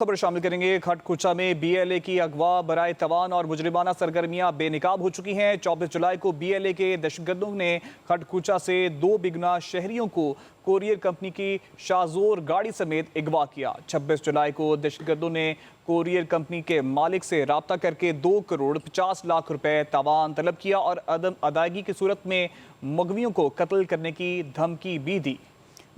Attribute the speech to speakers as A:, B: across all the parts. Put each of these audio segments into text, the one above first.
A: खबर शामिल करेंगे। खटकुचा में बीएलए की अगवा बराए तवान और मुजरिमाना सरगर्मियां बेनकाब हो चुकी हैं। 24 जुलाई को बीएलए के दहशतगर्दों ने खटकुचा से 2 बिगना शहरियों को कोरियर कंपनी की शाहजोर गाड़ी समेत अगवा किया। 26 जुलाई को दहशतगर्दों ने कोरियर कंपनी के मालिक से राब्ता करके 2 करोड़ 50 लाख रुपए तवान तलब किया और अदम अदायगी की सूरत में मुगवियों को कत्ल करने की धमकी भी दी।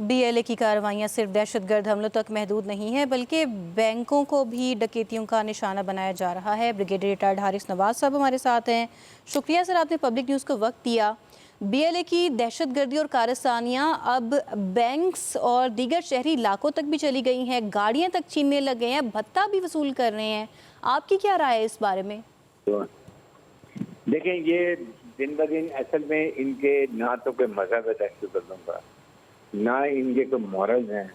B: बीएलए की कार्रवाइयां सिर्फ दहशतगर्द हमलों तक महदूद नहीं है, बल्कि बैंकों को भी डकैतियों का निशाना बनाया जा रहा है। ब्रिगेडियर रिटायर्ड हारिस नवाज साहब हमारे साथ हैं। शुक्रिया सर, आपने पब्लिक न्यूज़ को वक्त दिया। बीएलए की दहशतगर्दी और कारस्तानियां अब बैंक्स और दीगर शहरी इलाकों तक भी चली गई हैं, गाड़ियां तक छीनने लग गए हैं, भत्ता भी वसूल कर रहे हैं। आपकी क्या राय है इस बारे में?
C: देखें, ये दिन ब दिन असल में इनके ना तो कोई मजहब है दहशतगर्दों का, ना इनके कोई मॉरल्स हैं।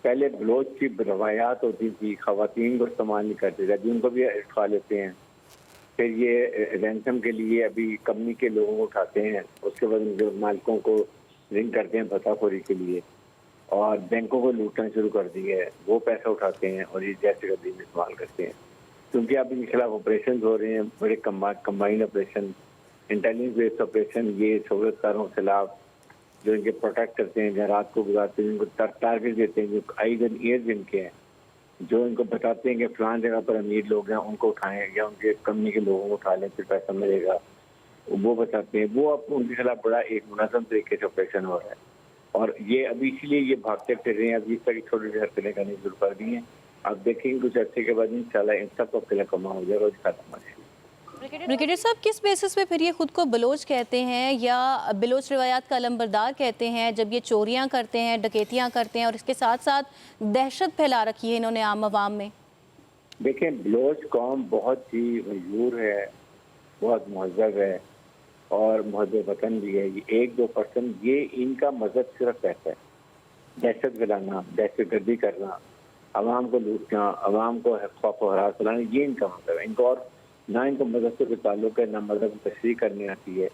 C: पहले बलोच की रवायात होती थी, खवातीन को इस्तेमाल नहीं करते थे, अभी उनको भी उठा लेते हैं। फिर ये रैंसम के लिए अभी कंपनी के लोगों को उठाते हैं, उसके बाद उनके मालिकों को रिंग करते हैं भत्ताखोरी के लिए, और बैंकों को लूटना शुरू कर दी है। वो पैसा उठाते हैं और ये दहशतगर्दी में इस्तेमाल करते हैं। क्योंकि अब इनके खिलाफ ऑपरेशन हो रहे हैं, बड़े combined operation, intelligence based operation. ये सहूलतकारों के खिलाफ जो इनके प्रोटेक्ट करते हैं, जहाँ रात को गुजारते हैं, इनको टारगेट देते हैं जो आईज एंड ईयर्स इनके हैं, जो इनको बताते हैं कि फलान जगह पर अमीर लोग हैं, उनको उठाएं या उनके कंपनी के लोगों को उठा लें, फिर पैसा मिलेगा, वो बताते हैं। वो अब उनके खिलाफ बड़ा एक मुनज़्ज़म तरीके से ऑपरेशन हो रहा है, और ये अभी इसलिए ये भागते फिर रहे हैं। अभी इस तरह की छोटी हरकतें करनी शुरू कर दी हैं। आप देखेंगे कुछ अच्छे के बाद इंशाल्लाह इन सबको अकेला कमा हो जाएगा और खत्म हो जाएगा।
B: ब्रिगेडियर साहब, किस बेसिस पे फिर ये खुद को बलोच कहते हैं या बलोच रिवायात का अलंबरदार कहते हैं, जब ये चोरियां करते हैं, डकैतियां करते हैं और इसके साथ साथ दहशत फैला रखी है इन्होंने आम आवाम में?
C: देखें, बलोच कौम बहुत ही मशहूर है, बहुत महज़ब है और मुहब्बत वतन भी है। ये 1-2% ये इनका मजहब सिर्फ पैसा है। दहशत फैलाना, दहशतगर्दी करना, आवाम को लूटना, आवाम को खौफ और हरास फैलाना, ये इनका मतलब है। इनको और ना इनको मजहब से कोई ताल्लुक है, ना मजहब की तशरीह करनी आती है।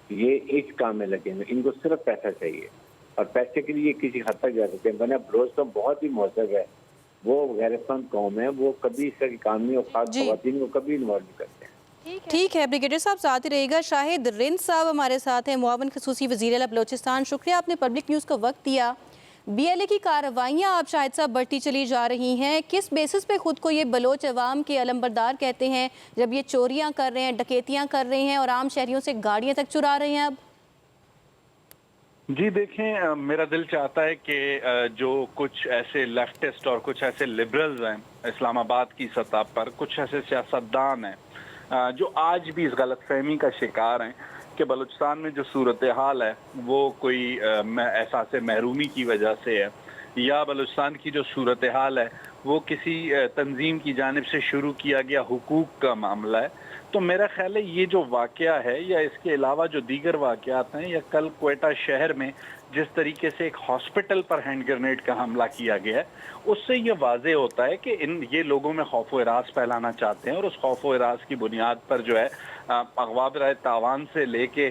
C: ये इस काम में लगे हैं, इनको सिर्फ पैसा चाहिए और पैसे के लिए किसी हद तक जा सकते हैं। वरना बलोच तो बहुत ही महज़ब है, वो गैरतमंद कौम है, वो कभी इस तरह के काम नहीं और खास ख़वातीन को कभी इन्वॉल्व नहीं करते हैं।
B: ठीक है ब्रिगेडियर साहब, साथ ही रहेगा। शाहिद रिंद साहब हमारे साथ हैं, मुआवन खसूसी वज़ीर आला बलोचिस्तान। शुक्रिया, आपने पब्लिक न्यूज़ को वक्त दिया। बीएलए की कार्रवाइयां आप शाहिद साहब बढ़ती चली जा रही हैं, किस बेसिस पे खुद को ये बलोच अवाम के अलंबरदार कहते हैं, जब ये चोरियां कर रहे हैं, डकैतियां कर रहे हैं और आम शहरियों से गाड़ियां तक चुरा रहे हैं? अब
D: जी देखें, मेरा दिल चाहता है कि जो कुछ ऐसे लेफ्टिस्ट और कुछ ऐसे लिबरल्स हैं इस्लामाबाद की सतह पर, कुछ ऐसे सियासतदान हैं जो आज भी इस गलतफहमी का शिकार हैं कि बलूचिस्तान में जो सूरत हाल है वो कोई एहसास महरूमी की वजह से है, या बलूचिस्तान की जो सूरत हाल है वो किसी तंजीम की जानिब से शुरू किया गया हुकूक का मामला है। तो मेरा ख्याल है ये जो वाक़या है, या इसके अलावा जो दीगर वाक़यात हैं, या कल क्वेटा शहर में जिस तरीके से एक हॉस्पिटल पर हैंड ग्रेनेड का हमला किया गया है, उससे ये वाज़े होता है कि ये लोगों में खौफ व इरास फैलाना चाहते हैं, और उस खौफ व इरास की बुनियाद पर जो है अगवा बराए तावान से लेके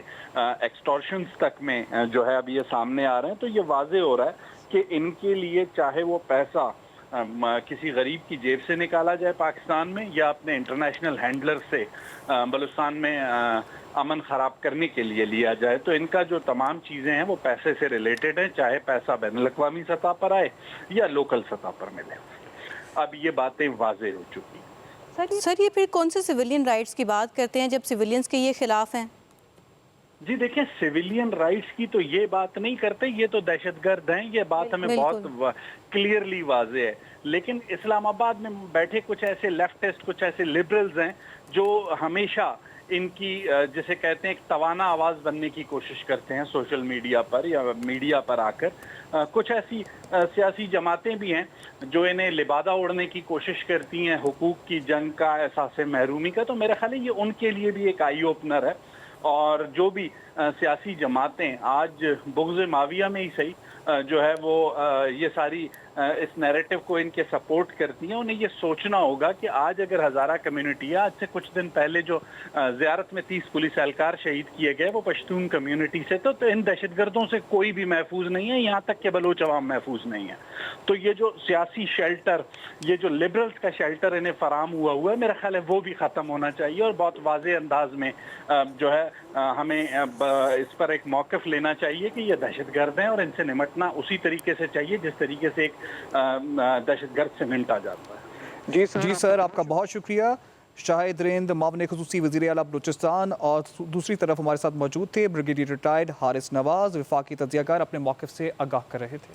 D: एक्सटॉर्शंस तक में जो है अब ये सामने आ रहे हैं। तो ये वाज़े हो रहा है कि इनके लिए चाहे वो पैसा किसी गरीब की जेब से निकाला जाए पाकिस्तान में, या अपने इंटरनेशनल हैंडलर से बलूचिस्तान में अमन ख़राब करने के लिए लिया जाए, तो इनका जो तमाम चीज़ें हैं वो पैसे से रिलेटेड हैं, चाहे पैसा बैनुल-अक़वामी सतह पर आए या लोकल सतह पर मिले। अब ये बातें वाज़े हो चुकी हैं।
B: सर, ये फिर कौन से सिविलियन राइट्स की बात करते हैं जब सिविलियंस के ये खिलाफ हैं?
D: जी देखिए, सिविलियन राइट्स की तो ये बात नहीं करते, ये तो दहशतगर्द हैं, ये बात हमें बहुत क्लियरली वाज़े है। लेकिन इस्लामाबाद में बैठे कुछ ऐसे लेफ्टिस्ट, कुछ ऐसे लिबरल्स हैं जो हमेशा इनकी जिसे कहते हैं एक तवाना आवाज़ बनने की कोशिश करते हैं सोशल मीडिया पर या मीडिया पर आकर। कुछ ऐसी सियासी जमातें भी हैं जो इन्हें लिबादा उड़ने की कोशिश करती हैं, हुकूक की जंग का, एहसास महरूमी का। तो मेरा ख्याल है ये उनके लिए भी एक आई ओपनर है। और जो भी सियासी जमातें आज बुग़्ज़ माविया में ही सही जो है वो ये सारी اس نیریٹو کو ان کے سپورٹ کرتی ہیں انہیں یہ سوچنا ہوگا کہ آج اگر ہزارہ کمیونٹی ہے، آج سے کچھ دن پہلے جو زیارت میں 30 پولیس اہلکار شہید کیے گئے وہ پشتون کمیونٹی سے، تو ان دہشت گردوں سے کوئی بھی محفوظ نہیں ہے، یہاں تک کہ بلوچ عوام محفوظ نہیں ہے۔ تو یہ جو سیاسی شیلٹر، یہ جو لبرلز کا شیلٹر انہیں فراہم ہوا ہے، میرا خیال ہے وہ بھی ختم ہونا چاہیے، اور بہت واضح انداز میں جو ہے ہمیں اس پر ایک موقف لینا چاہیے کہ یہ دہشت گرد ہیں، اور ان سے نمٹنا اسی طریقے سے چاہیے جس طریقے سے ایک دہشت گرد سے نمٹا جاتا ہے۔
A: جی سر، آپ کا بہت شکریہ۔ شاہد رند، معاون خصوصی وزیر اعلیٰ بلوچستان، اور دوسری طرف ہمارے ساتھ موجود تھے بریگیڈیئر ریٹائرڈ حارث نواز، وفاقی تجزیہ کار، اپنے موقف سے آگاہ کر رہے تھے۔